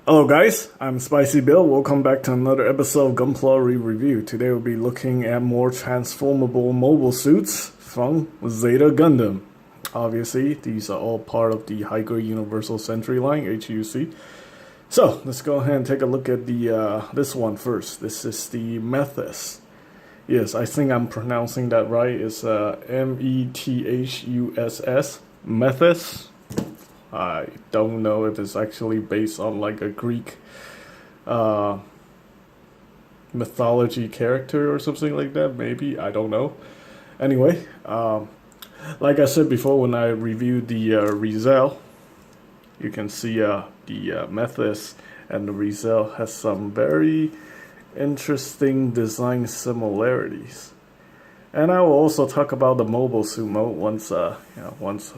Hello guys, I'm Spicy Bill. Welcome back to another episode of Gunpla review. Today we'll be looking at more transformable mobile suits from Zeta Gundam. Obviously, these are all part of the High-Grade Universal Century line, HGUC. So, let's go ahead and take a look at the this one first. This is the Methus. Yes, I think I'm pronouncing that right. It's Methus. Methus. I don't know if it's actually based on like a Greek mythology character or something like that. Maybe, I don't know. Anyway, like I said before, when I reviewed the Rizal, you can see the Methus and the Rizal has some very interesting design similarities. And I will also talk about the mobile suit mode once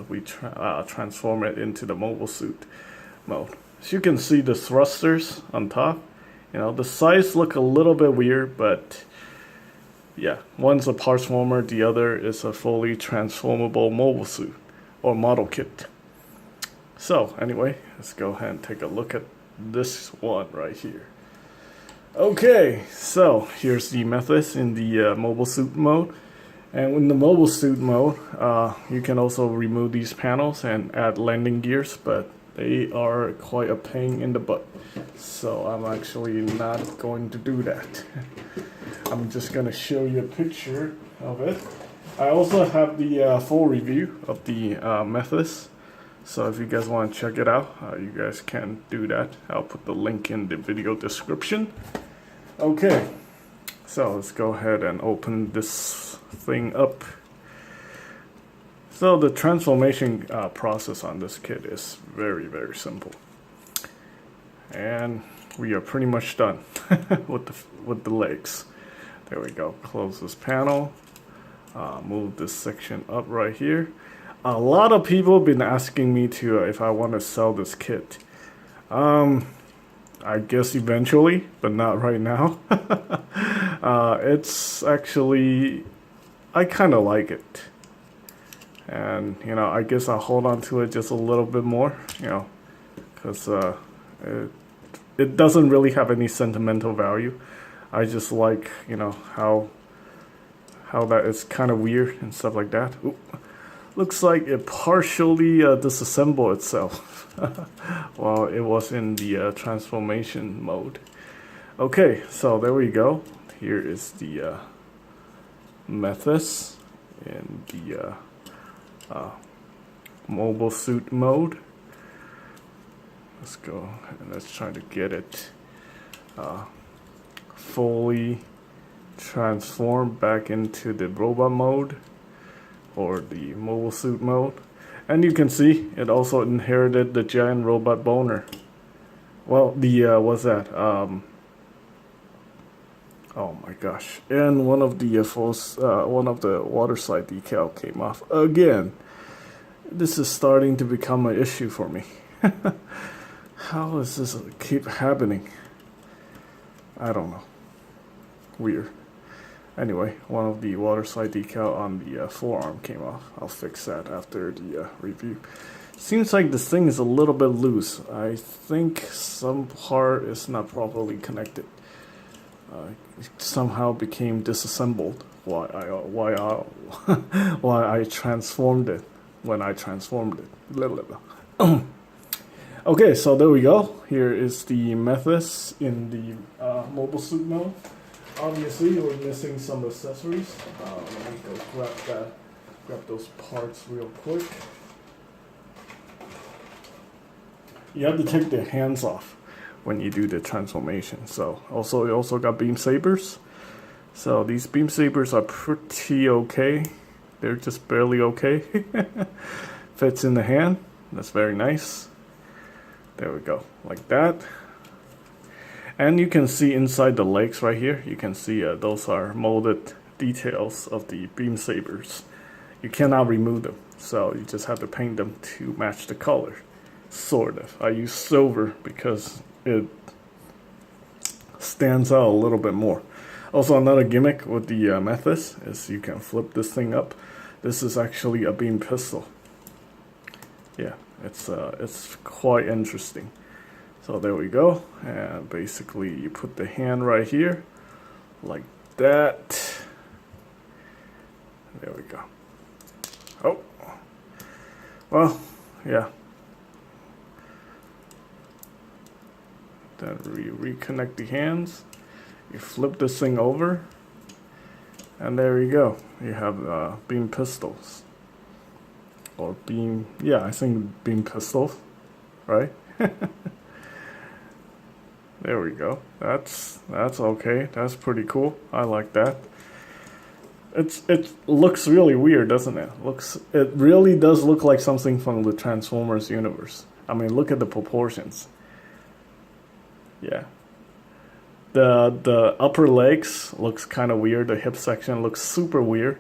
we transform it into the mobile suit mode. As you can see, the thrusters on top, the size look a little bit weird, but yeah, one's a parts warmer, the other is a fully transformable mobile suit or model kit. So anyway, let's go ahead and take a look at this one right here. Okay, so here's the Methus in the mobile suit mode. And in the mobile suit mode, you can also remove these panels and add landing gears, but they are quite a pain in the butt. So I'm actually not going to do that. I'm just going to show you a picture of it. I also have the full review of the Methus. So if you guys want to check it out, you guys can do that. I'll put the link in the video description. Okay, so let's go ahead and open this thing up. So the transformation process on this kit is very, very simple. And we are pretty much done with the legs. There we go. Close this panel. Move this section up right here. A lot of people have been asking me to if I want to sell this kit. I guess eventually, but not right now. It's actually, I kind of like it. And, I guess I'll hold on to it just a little bit more, because it doesn't really have any sentimental value. I just like, how that is kind of weird and stuff like that. Ooh. Looks like it partially disassembled itself while it was in the transformation mode. Okay, so there we go. Here is the Methus in the mobile suit mode. Let's go and let's try to get it fully transformed back into the robot mode, or the mobile suit mode. And you can see it also inherited the giant robot boner. Well, the what's that? Oh my gosh! And one of the one of the water slide decal came off again. This is starting to become an issue for me. How does this keep happening? I don't know. Weird. Anyway, one of the water slide decal on the forearm came off. I'll fix that after the review. Seems like this thing is a little bit loose. I think some part is not properly connected. It somehow became disassembled while I transformed it. When I transformed it. Okay, so there we go. Here is the Methus in the mobile suit mode. Obviously, we're missing some accessories. Let me go grab those parts real quick. You have to take the hands off when you do the transformation. So, you also got beam sabers. So these beam sabers are pretty okay. They're just barely okay. Fits in the hand. That's very nice. There we go, like that. And you can see inside the legs right here, you can see those are molded details of the beam sabers. You cannot remove them, so you just have to paint them to match the color, sort of. I use silver because it stands out a little bit more. Also, another gimmick with the Methus is you can flip this thing up. This is actually a beam pistol. Yeah, it's quite interesting. So there we go, and basically you put the hand right here, like that. There we go. Oh, well, yeah. Then we reconnect the hands. You flip this thing over, and there you go. You have beam pistols, or beam. Yeah, I think beam pistols, right? There we go. That's okay. That's pretty cool. I like that. It looks really weird, doesn't it? It really does look like something from the Transformers universe. I mean, look at the proportions. Yeah. The upper legs looks kind of weird. The hip section looks super weird.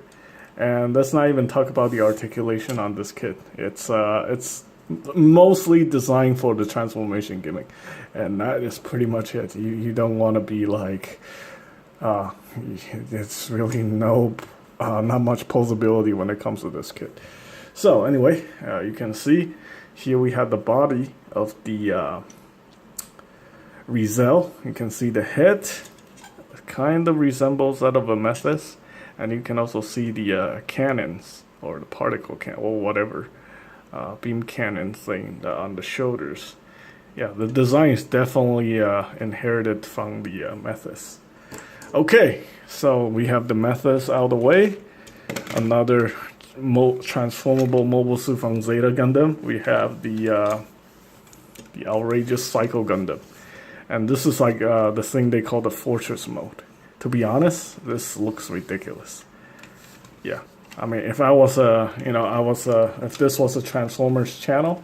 And let's not even talk about the articulation on this kit. It's mostly designed for the transformation gimmick, and that is pretty much it. You don't want to be like, it's really not much posability when it comes to this kit. So anyway, you can see here we have the body of the Rizel. You can see the head kind of resembles that of a Mephis, and you can also see the cannons, or the particle cannon, or whatever. Beam cannon thing on the shoulders. Yeah, the design is definitely inherited from the Mephis. Okay, so we have the Mephis out of the way. Another transformable mobile suit from Zeta Gundam. We have the outrageous Psycho Gundam, and this is like the thing they call the Fortress mode. To be honest, this looks ridiculous. Yeah. I mean, if I was if this was a Transformers channel,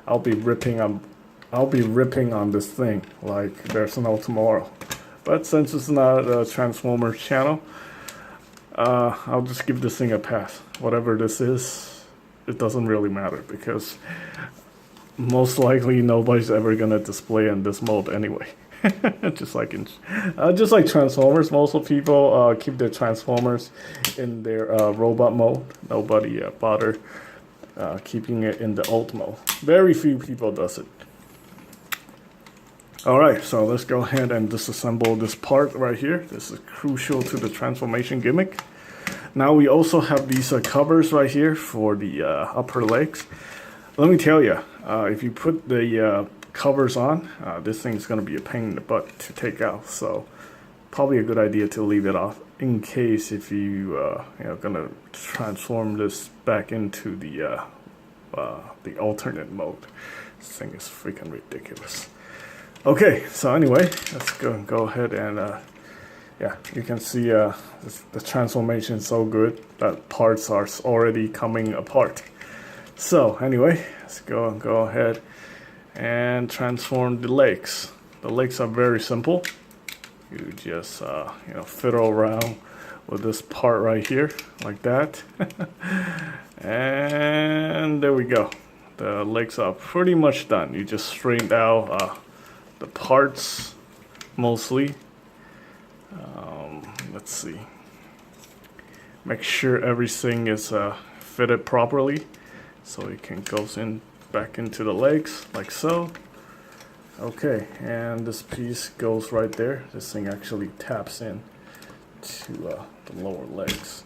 I'll be ripping on this thing like there's no tomorrow. But since it's not a Transformers channel, I'll just give this thing a pass. Whatever this is, it doesn't really matter, because most likely nobody's ever gonna display in this mode anyway. just like Transformers, most of people keep their Transformers in their robot mode. Nobody bother keeping it in the alt mode. Very few people does it. Alright, so let's go ahead and disassemble this part right here. This is crucial to the transformation gimmick. Now we also have these covers right here for the upper legs. Let me tell you, if you put the covers on, this thing's going to be a pain in the butt to take out, so probably a good idea to leave it off in case if you going to transform this back into the alternate mode. This thing is freaking ridiculous. Okay, so anyway, let's go ahead and yeah, you can see the transformation is so good that parts are already coming apart. So anyway, let's go ahead and transform the legs. The legs are very simple. You just fiddle around with this part right here like that. And there we go. The legs are pretty much done. You just straightened out the parts mostly. Let's see. Make sure everything is fitted properly so it can go back into the legs like so. Okay, and this piece goes right there. This thing actually taps in to the lower legs.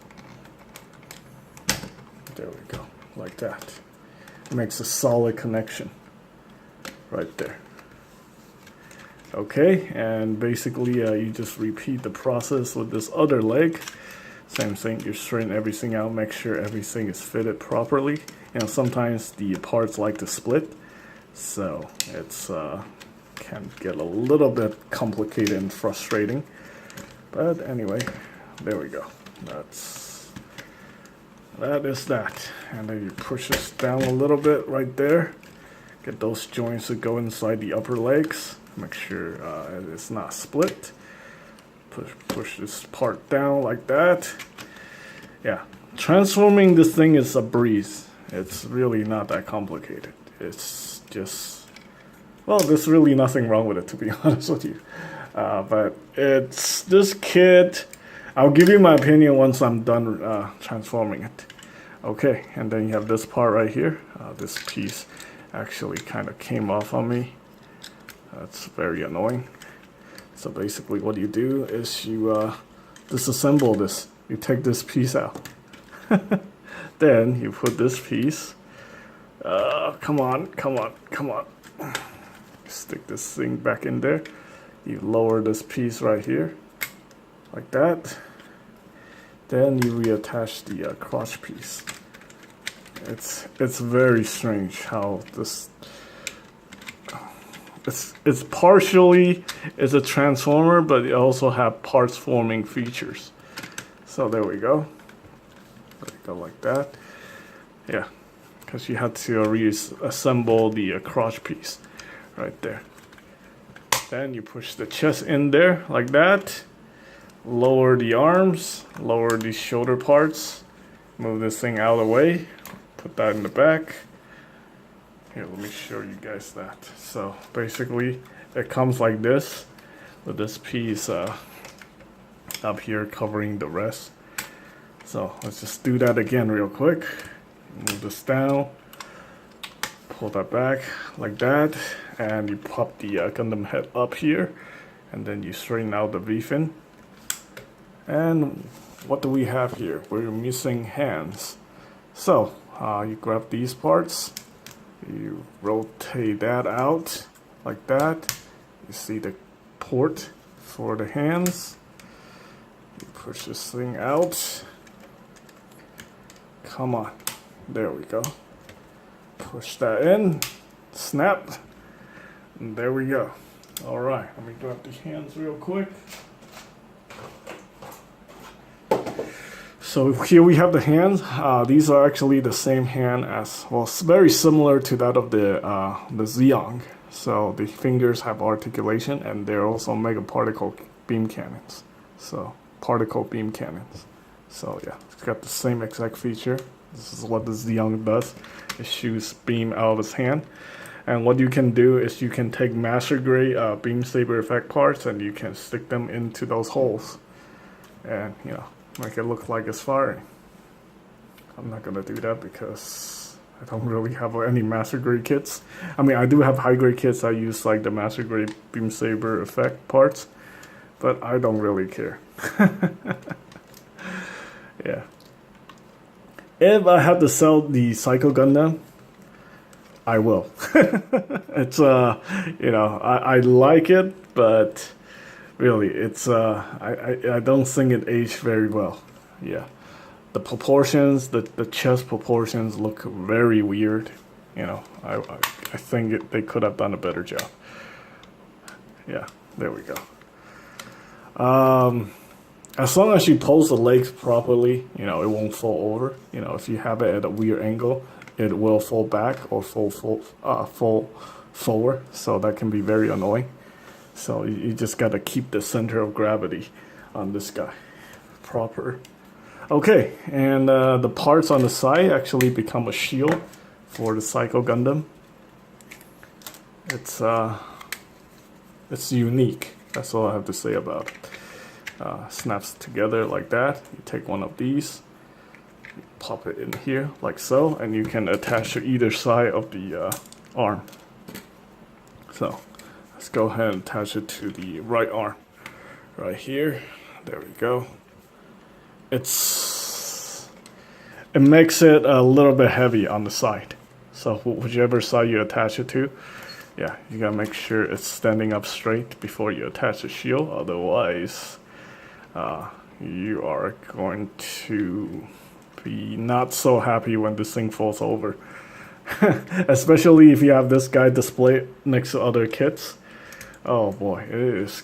There we go, like that. It makes a solid connection right there. Okay, and basically you just repeat the process with this other leg. Same thing, you straighten everything out, make sure everything is fitted properly. Sometimes the parts like to split, so it's can get a little bit complicated and frustrating. But anyway, there we go. That is that. And then you push this down a little bit right there. Get those joints to go inside the upper legs. Make sure it's not split. Push this part down like that. Yeah, transforming this thing is a breeze. It's really not that complicated. It's just, well, there's really nothing wrong with it, to be honest with you. But it's this kit. I'll give you my opinion once I'm done transforming it. Okay, and then you have this part right here. This piece actually kind of came off on me. That's very annoying. So basically what you do is you disassemble this. You take this piece out. Then you put this piece. Come on. Stick this thing back in there. You lower this piece right here, like that. Then you reattach the crotch piece. It's very strange how this. It's partially is a transformer, but it also have parts forming features. So there we go. There we go, like that. Yeah, because you had to reassemble the crotch piece right there. Then you push the chest in there like that. Lower the arms, lower the shoulder parts. Move this thing out of the way. Put that in the back. Here, let me show you guys that. So basically, it comes like this, with this piece up here covering the rest. So let's just do that again real quick. Move this down, pull that back like that, and you pop the Gundam head up here, and then you straighten out the V-fin. And what do we have here? We're missing hands. So you grab these parts. You rotate that out like that. You see the port for the hands. You push this thing out. Come on. There we go. Push that in. Snap. And there we go. Alright, let me grab the hands real quick. So here we have the hands. These are actually the same hand as, well, it's very similar to that of the Zeong. So the fingers have articulation, and they're also mega particle beam cannons. So particle beam cannons. So yeah, it's got the same exact feature. This is what the Zeong does. It shoots beam out of its hand. And what you can do is you can take master grade beam saber effect parts, and you can stick them into those holes. And you know, make it look like it's firing. I'm not gonna do that because I don't really have any master grade kits. I mean, I do have high grade kits. I use like the master grade beam saber effect parts, but I don't really care. Yeah. If I have to sell the Psycho Gundam, I will. It's you know, I like it, but really, it's I don't think it aged very well. Yeah, the proportions, the chest proportions look very weird. You know, I think they could have done a better job. Yeah, there we go. As long as you pose the legs properly, you know, it won't fall over. You know, if you have it at a weird angle, it will fall back or fall forward. So that can be very annoying. So you just got to keep the center of gravity on this guy proper. Okay, and the parts on the side actually become a shield for the Psycho Gundam. It's unique. That's all I have to say about it. Snaps together like that. You take one of these, you pop it in here like so, and you can attach to either side of the arm. So let's go ahead and attach it to the right arm right here. There we go. It makes it a little bit heavy on the side, so whichever side you attach it to, yeah, you gotta make sure it's standing up straight before you attach the shield. Otherwise you are going to be not so happy when this thing falls over. Especially if you have this guy displayed next to other kits. Oh boy, it's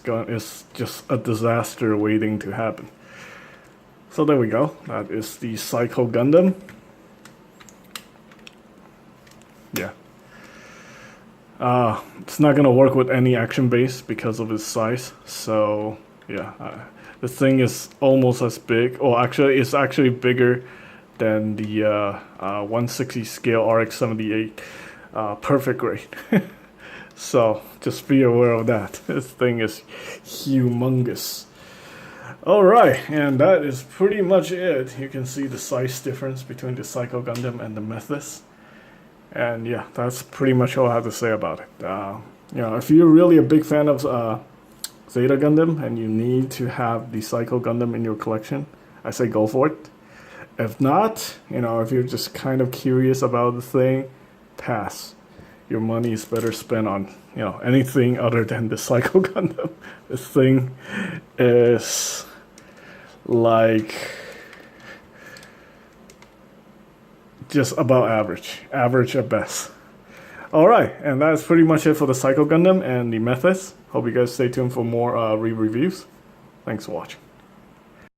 just a disaster waiting to happen. So there we go. That is the Psycho Gundam. Yeah. It's not gonna work with any action base because of its size. So yeah, the thing is almost as big. Oh, actually, it's actually bigger than the 160 scale RX-78 perfect grade. So just be aware of that. This thing is humongous. Alright, and that is pretty much it. You can see the size difference between the Psycho Gundam and the Methus. And yeah, that's pretty much all I have to say about it. You know, if you're really a big fan of Zeta Gundam and you need to have the Psycho Gundam in your collection, I say go for it. If not, you know, if you're just kind of curious about the thing, pass. Your money is better spent on, you know, anything other than the Psycho Gundam. This thing is like just about average at best. Alright, and that's pretty much it for the Psycho Gundam and the methods. Hope you guys stay tuned for more re-reviews. Thanks for watching.